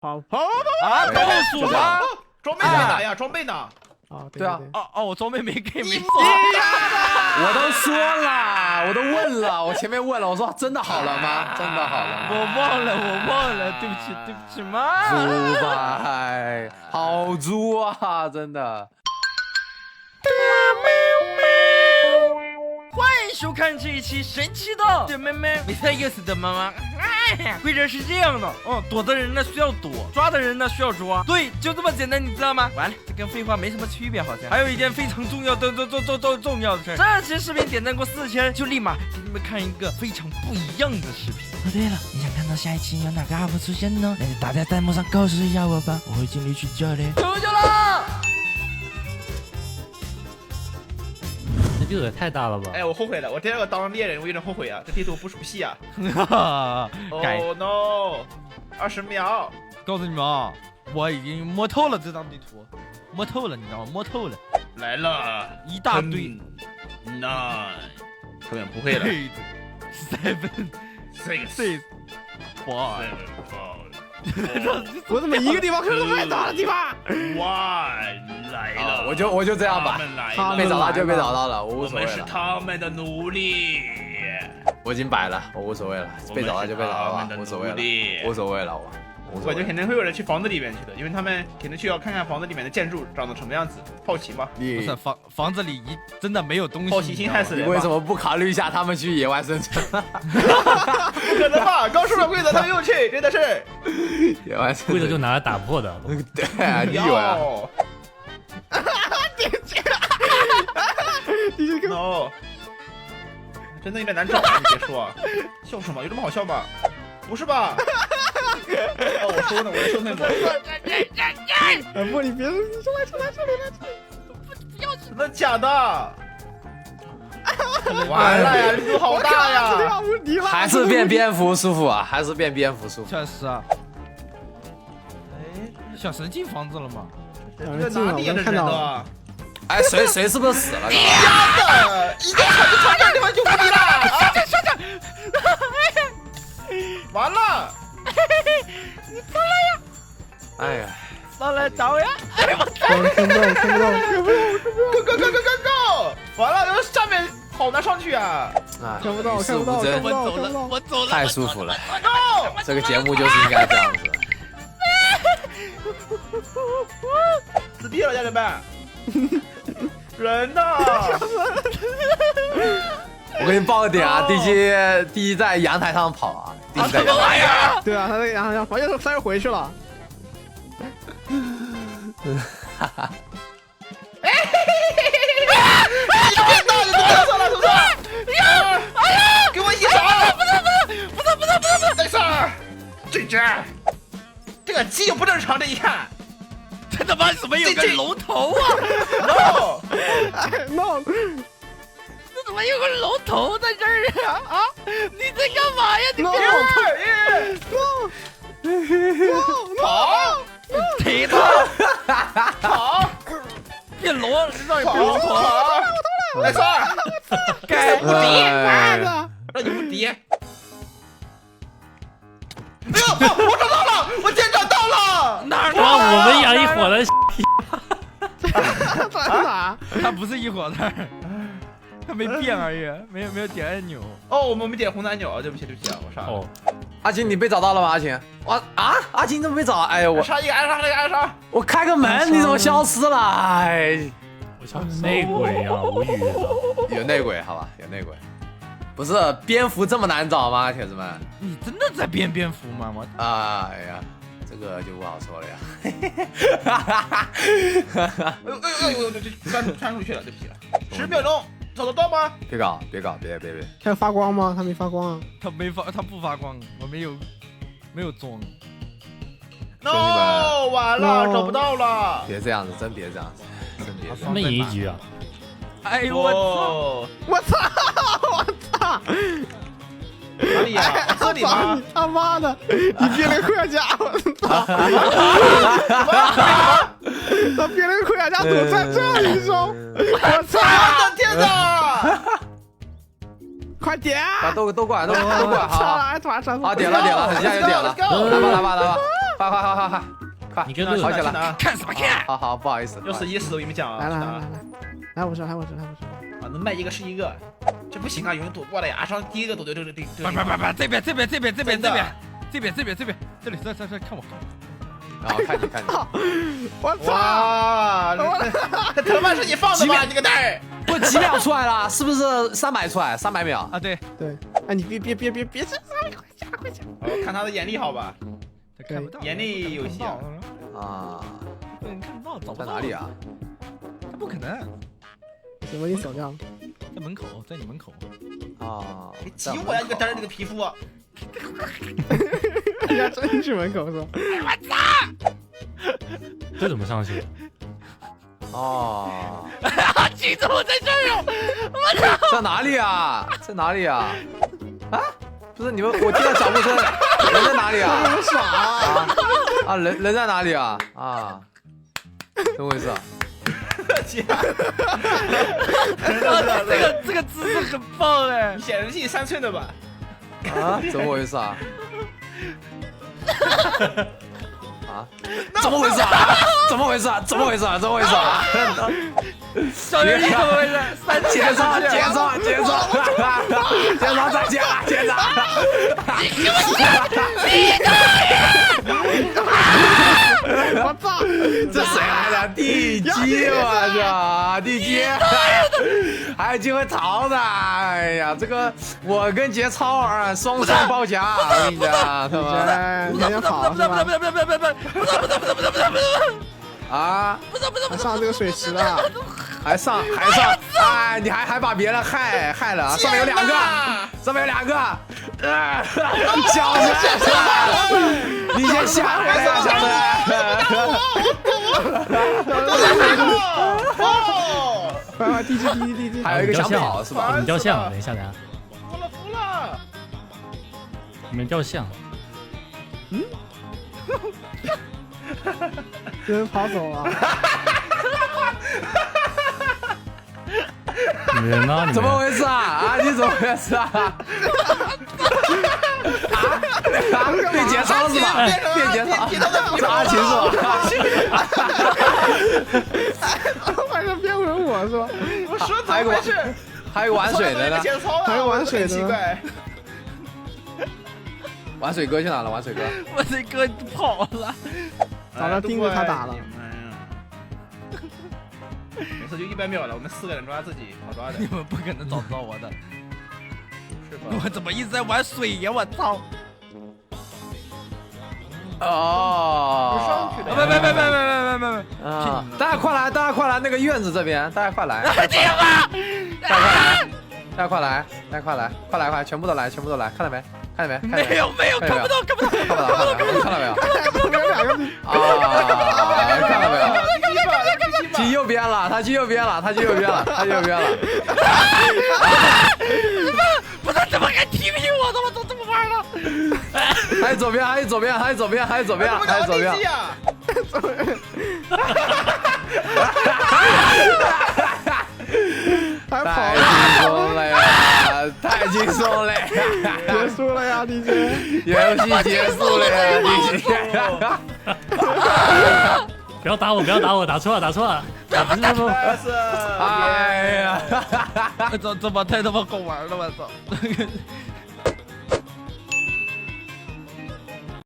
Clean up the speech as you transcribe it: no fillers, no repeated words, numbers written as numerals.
好啊，都数吗？装备在哪呀？装备呢？啊，对啊，哦，我装备没给，没送。我都说了，我都问了，我前面问了，我说真的好了吗？真的好了吗？我忘了，对不起嘛。猪吧，好猪啊，真的。欢迎收看这一期神奇的小妹妹，没太意思的妈妈。规则是这样的，躲的人呢需要躲，抓的人呢需要抓，对，就这么简单，你知道吗？完了，这跟废话没什么区别，好像。还有一件非常重要的重要的事，这期视频点赞过4000，就立马给你们看一个非常不一样的视频。哦，对了，你想看到下一期有哪个 UP 出现呢？那就打在弹幕上告诉一下我吧，我会尽力去叫的。求求了！这地图也太大了吧！哎，我后悔了，我第二个当猎人，我有点后悔啊，这地图不熟悉啊。改 Oh no！ 20秒，告诉你们啊，我已经摸透了这张地图，摸透了，你知道吗？摸透了，来了，一大堆。 9，根本不会了。7 6 5 我怎么一个地方看到太大的地方？ 1来了，我就这样吧，他们被找到就被找到了，我无我们是所谓了。他们的奴隶，我已经摆了，我无所谓了，被找到就被找到了，无所谓了，无所谓了，我感觉肯定会有人去房子里面去的，因为他们肯定去要看看房子里面的建筑长得什么样子，好奇嘛。不是房子里真的没有东西，好奇心害死人。你为什么不考虑一下他们去野外生存？不可能吧？刚说了规则，他们又去，真的是野外生存规则就拿来打破的。对啊，你以为啊？no， 真的有点难找啊！你别说，笑什么？有这么好笑吗？不是吧？哦，我说呢，我在说那个。不，你别，你出来，不要！真的假的？完了呀，力度好大呀！还是变蝙蝠舒服啊，还是变蝙蝠舒服。确实啊。哎，小神进房子了吗？这哪里的人啊？哎，谁是不是死了？妈的！一个铲子穿这地方就无敌了！啊！完了！你出来呀！哎呀，上来找呀！哎我操！看不到！ Go！ 完了，然后下面好难上去啊！看不到！我走了！太舒服了！这个节目就是应该这样子。死地了，家人们！人呢？我给你报个点啊，第一在阳台上跑啊，第一在阳台上。对啊，他在阳台上跑，他又回去了。哎！你别闹，你不要上来，同志！哎呀！给我一掌！不是！等一下，这只，这个鸡又不正常，这一看。这他妈怎么有个龙头啊 ？No！ 这怎么有个龙头在这儿啊？啊！你在干嘛呀？你别跑！踢他！跑！变龙，让你变龙头！来三，该无敌！让你无敌！哎呦，我找到了，我竟然找到了！哪儿？我们养一伙的。哪？他不是一伙的，他没变而已，没有点按钮。哦，我们没点红的按钮啊，对不起啊，我傻了。哦，阿青，你被找到了吗？阿青，阿青怎么没找？哎呦，我杀一个，挨杀！我开个门，你怎么消失了？哎，我像内鬼啊，无语了。有内鬼，好吧，有内鬼。不是蝙蝠这么难找吗，铁子们？你真的在编蝙蝠吗？我哎呀，这个就不好说了呀。哎呦，这穿出去了，对不起了。10秒钟，找得到吗？别搞，别！他发光吗？他没发光啊。他不发光，我没有装。No， 完了，找不到了。别这样子，真别这样子，真别这样子。他们赢一局啊！哎呦我操！哪里呀？这里吗？你他妈的！你变了科学家！我操！他变了科学家躲在这里中！我操！我的天哪！快点！都过来，好。好，好，点了，一下就点了。来吧。快！你跟去哪跑起来！去哪？看什么看？好，不好意思，又是1-10，我跟你们讲啊，来来来去哪来来，我这啊，能卖一个是一个，这不行啊，有人躲过来呀，上第一个躲对，不，这边，这里，看我。然后看你，我操！哇，他妈是你放的吧？你个蛋儿！不几秒出来了？是不是300出来？300秒啊，对，对，哎，你别这快点！我看他的眼力好吧？他看不到，眼力有限。啊？你看不到，找不到在哪里？啊？他不可能，行，我已经走掉了。在门口，在你门口。啊！挤我呀！你个蛋儿，你个皮肤！人家真去门口是吧？这怎么上去？哦，金子我在这儿哟！我操！在哪里啊？在哪里啊？啊？不是你们，我听到脚步声，人在哪里啊？我傻啊！啊，人在哪里啊？啊？怎么回事啊？这个姿势很棒哎！你显示器3寸的吧？啊？怎么回事啊？啊？怎么回事啊？怎么回事啊？怎么回事啊？怎么回事啊？小人你怎么回事？结账，再见了，结账！我操！这谁来的？地基，我操！地基，还有机会逃的！哎呀，这个我跟杰超啊双双包夹，我跟你讲，他妈你先跑是吧？啊！还上这个水池了，还上，哎，你还把别人害了，上面有2个，小子，你先下来呀，小子！快地基！还有一个想跑是吧？你们雕像，等一下，服了！你们雕像。人跑走了，你们呢？怎么回事啊？啊，你怎么回事啊？变节操是吧？变节操，阿琴是吧？晚上变回我是吧？我说怎么回事？还有玩水的呢，还有玩水的奇怪。玩水哥去哪了？玩水哥，我这哥跑了，早上盯着他打了。每次就100秒了，我们4个人抓自己，好抓的你。们不可能找到我的，是吧？我怎么一直在玩水呀？我操！哦，别！啊！大家快来，那个院子这边，大家快来！这样啊！大家快来，全部都来，看到没？没有，看不到，看到没有？啊，看到没有？去右边了，他去右边了。不是怎么还踢皮我？他妈都这么玩了？还有左边。还跑太了，轻松了呀！太轻松了呀！结束了呀，地基！游戏结束了呀，地基！不要打我，打错了，不是，哎呀！这把太他妈好玩了，我操！